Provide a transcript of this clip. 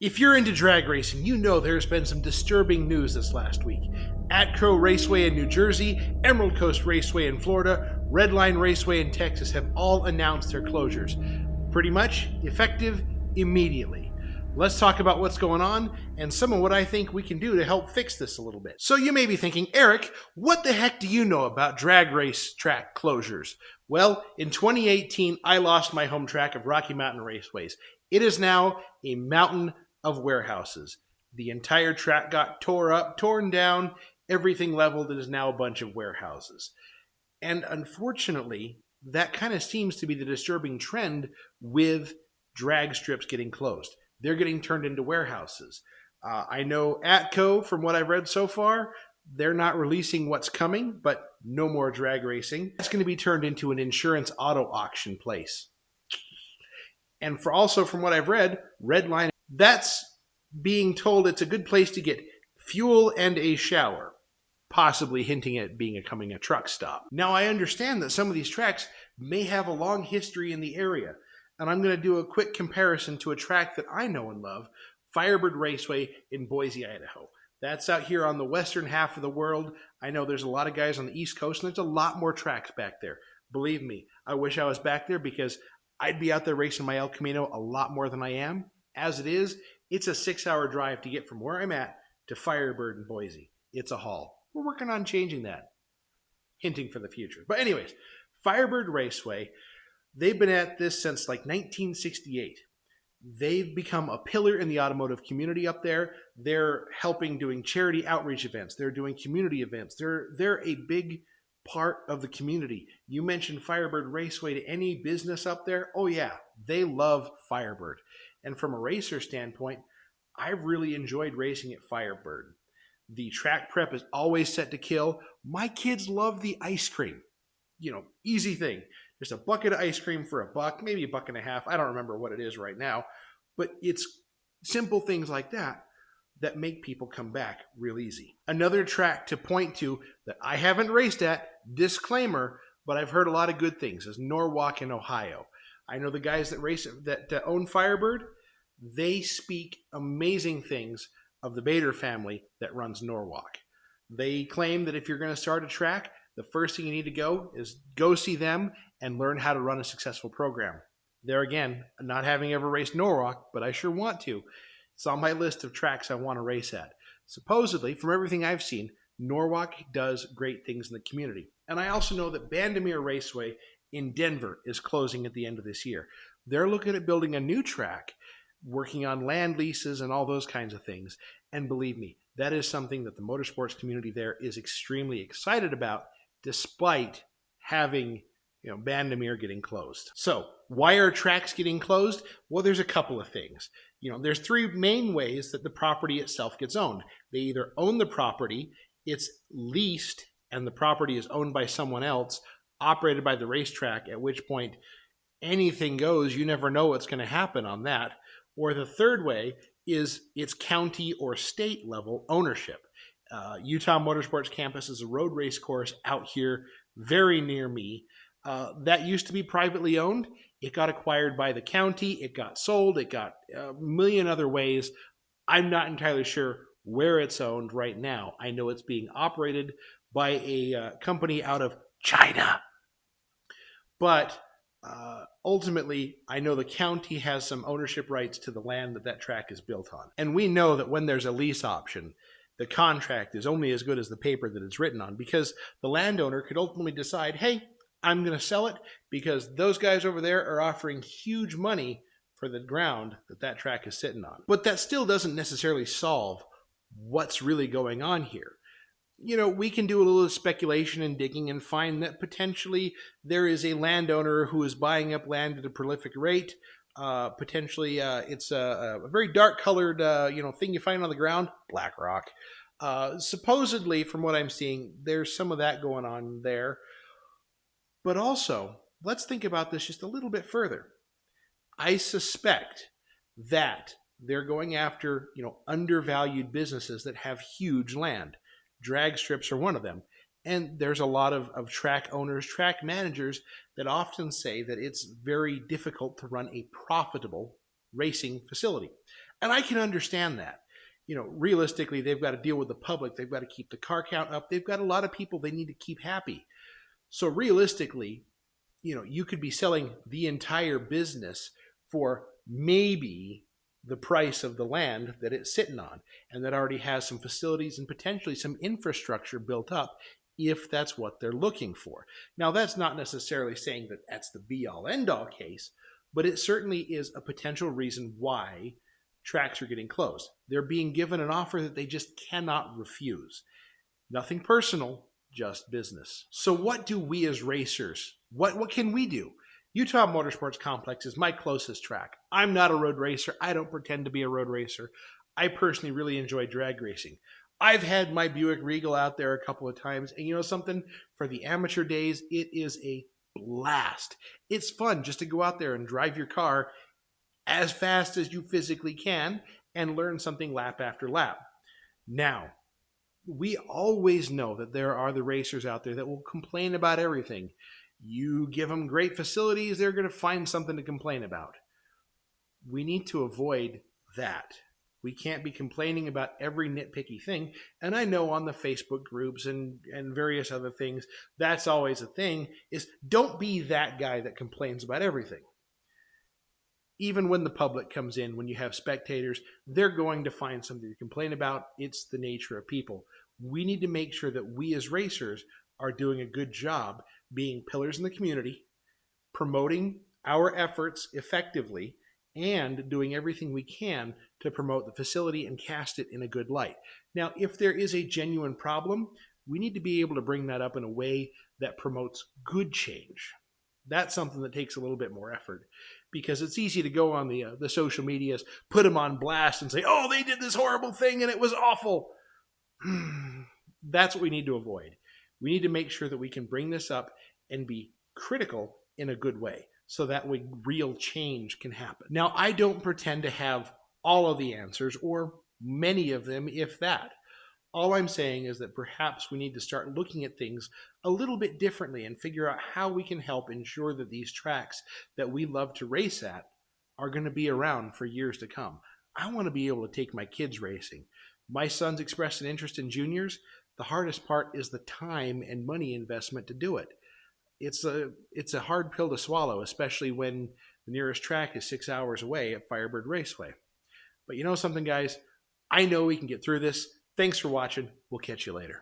If you're into drag racing, you know there's been some disturbing news this last week. Atco Raceway in New Jersey, Emerald Coast Raceway in Florida, Redline Raceway in Texas have all announced their closures. Pretty much effective immediately. Let's talk about what's going on and some of what I think we can do to help fix this a little bit. So you may be thinking, Eric, what the heck do you know about drag race track closures? Well, in 2018, I lost my home track of Rocky Mountain Raceways. It is now a mountain of warehouses. The entire track got torn down, everything leveled. It is now a bunch of warehouses. And unfortunately, that kind of seems to be the disturbing trend with drag strips getting closed. They're getting turned into warehouses. I know Atco, from what I've read so far, they're not releasing what's coming, but no more drag racing. It's going to be turned into an insurance auto auction place. And also from what I've read, Redline, that's being told it's a good place to get fuel and a shower, possibly hinting at becoming a truck stop. Now, I understand that some of these tracks may have a long history in the area, and I'm going to do a quick comparison to a track that I know and love, Firebird Raceway in Boise, Idaho. That's out here on the western half of the world. I know there's a lot of guys on the East Coast, and there's a lot more tracks back there. Believe me, I wish I was back there because I'd be out there racing my El Camino a lot more than I am. As it is, it's a 6-hour drive to get from where I'm at to Firebird in Boise. It's a haul. We're working on changing that. Hinting for the future. But anyways, Firebird Raceway, they've been at this since like 1968. They've become a pillar in the automotive community up there. They're helping doing charity outreach events. They're doing community events. They're a big part of the community. You mentioned Firebird Raceway to any business up there. Oh yeah, they love Firebird. And from a racer standpoint, I've really enjoyed racing at Firebird. The track prep is always set to kill. My kids love the ice cream. You know, easy thing. Just a bucket of ice cream for $1, maybe $1.50. I don't remember what it is right now. But it's simple things like that that make people come back real easy. Another track to point to that I haven't raced at, disclaimer, but I've heard a lot of good things, is Norwalk in Ohio. I know the guys that own Firebird, they speak amazing things of the Bader family that runs Norwalk. They claim that if you're going to start a track, the first thing you need to go is go see them and learn how to run a successful program. There again, not having ever raced Norwalk, but I sure want to. It's on my list of tracks I want to race at. Supposedly, from everything I've seen, Norwalk does great things in the community. And I also know that Vandermeer Raceway in Denver is closing at the end of this year. They're looking at building a new track, working on land leases and all those kinds of things. And believe me, that is something that the motorsports community there is extremely excited about, despite having, Vandermeer getting closed. So why are tracks getting closed? Well, there's a couple of things. There's three main ways that the property itself gets owned. They either own the property, it's leased, and the property is owned by someone else, operated by the racetrack, at which point anything goes. You never know what's going to happen on that. Or the third way is it's county or state level ownership. Utah Motorsports Campus is a road race course out here very near me. That used to be privately owned. It got acquired by the county. It got sold. It got a million other ways. I'm not entirely sure where it's owned right now. I know it's being operated by a company out of China. But ultimately, I know the county has some ownership rights to the land that track is built on. And we know that when there's a lease option, the contract is only as good as the paper that it's written on, because the landowner could ultimately decide, hey, I'm going to sell it because those guys over there are offering huge money for the ground that track is sitting on. But that still doesn't necessarily solve what's really going on here. We can do a little speculation and digging and find that potentially there is a landowner who is buying up land at a prolific rate. Potentially it's a very dark colored thing you find on the ground, black rock. Supposedly, from what I'm seeing, there's some of that going on there. But also, let's think about this just a little bit further. I suspect that they're going after, undervalued businesses that have huge land. Drag strips are one of them. And there's a lot of track owners, track managers that often say that it's very difficult to run a profitable racing facility. And I can understand that. Realistically, they've got to deal with the public. They've got to keep the car count up. They've got a lot of people they need to keep happy. So realistically, you could be selling the entire business for maybe the price of the land that it's sitting on, and that already has some facilities and potentially some infrastructure built up if that's what they're looking for. Now, that's not necessarily saying that that's the be-all, end-all case, but it certainly is a potential reason why tracks are getting closed. They're being given an offer that they just cannot refuse. Nothing personal, just business. So what do we as racers, what can we do? Utah Motorsports Complex is my closest track. I'm not a road racer. I don't pretend to be a road racer. I personally really enjoy drag racing. I've had my Buick Regal out there a couple of times, and you know something? For the amateur days, it is a blast. It's fun just to go out there and drive your car as fast as you physically can and learn something lap after lap. Now, we always know that there are the racers out there that will complain about everything. You give them great facilities, they're going to find something to complain about. We need to avoid that. We can't be complaining about every nitpicky thing. And I know on the Facebook groups and various other things, that's always a thing, is don't be that guy that complains about everything. Even when the public comes in, when you have spectators, they're going to find something to complain about. It's the nature of people. We need to make sure that we as racers are doing a good job being pillars in the community, promoting our efforts effectively, and doing everything we can to promote the facility and cast it in a good light. Now, if there is a genuine problem, we need to be able to bring that up in a way that promotes good change. That's something that takes a little bit more effort, because it's easy to go on the social medias, put them on blast and say, oh, they did this horrible thing and it was awful. That's what we need to avoid. We need to make sure that we can bring this up and be critical in a good way, so that way real change can happen. Now, I don't pretend to have all of the answers, or many of them, if that. All I'm saying is that perhaps we need to start looking at things a little bit differently and figure out how we can help ensure that these tracks that we love to race at are going to be around for years to come. I want to be able to take my kids racing. My son's expressed an interest in juniors. The hardest part is the time and money investment to do it. It's a hard pill to swallow, especially when the nearest track is 6 hours away at Firebird Raceway. But you know something, guys? I know we can get through this. Thanks for watching. We'll catch you later.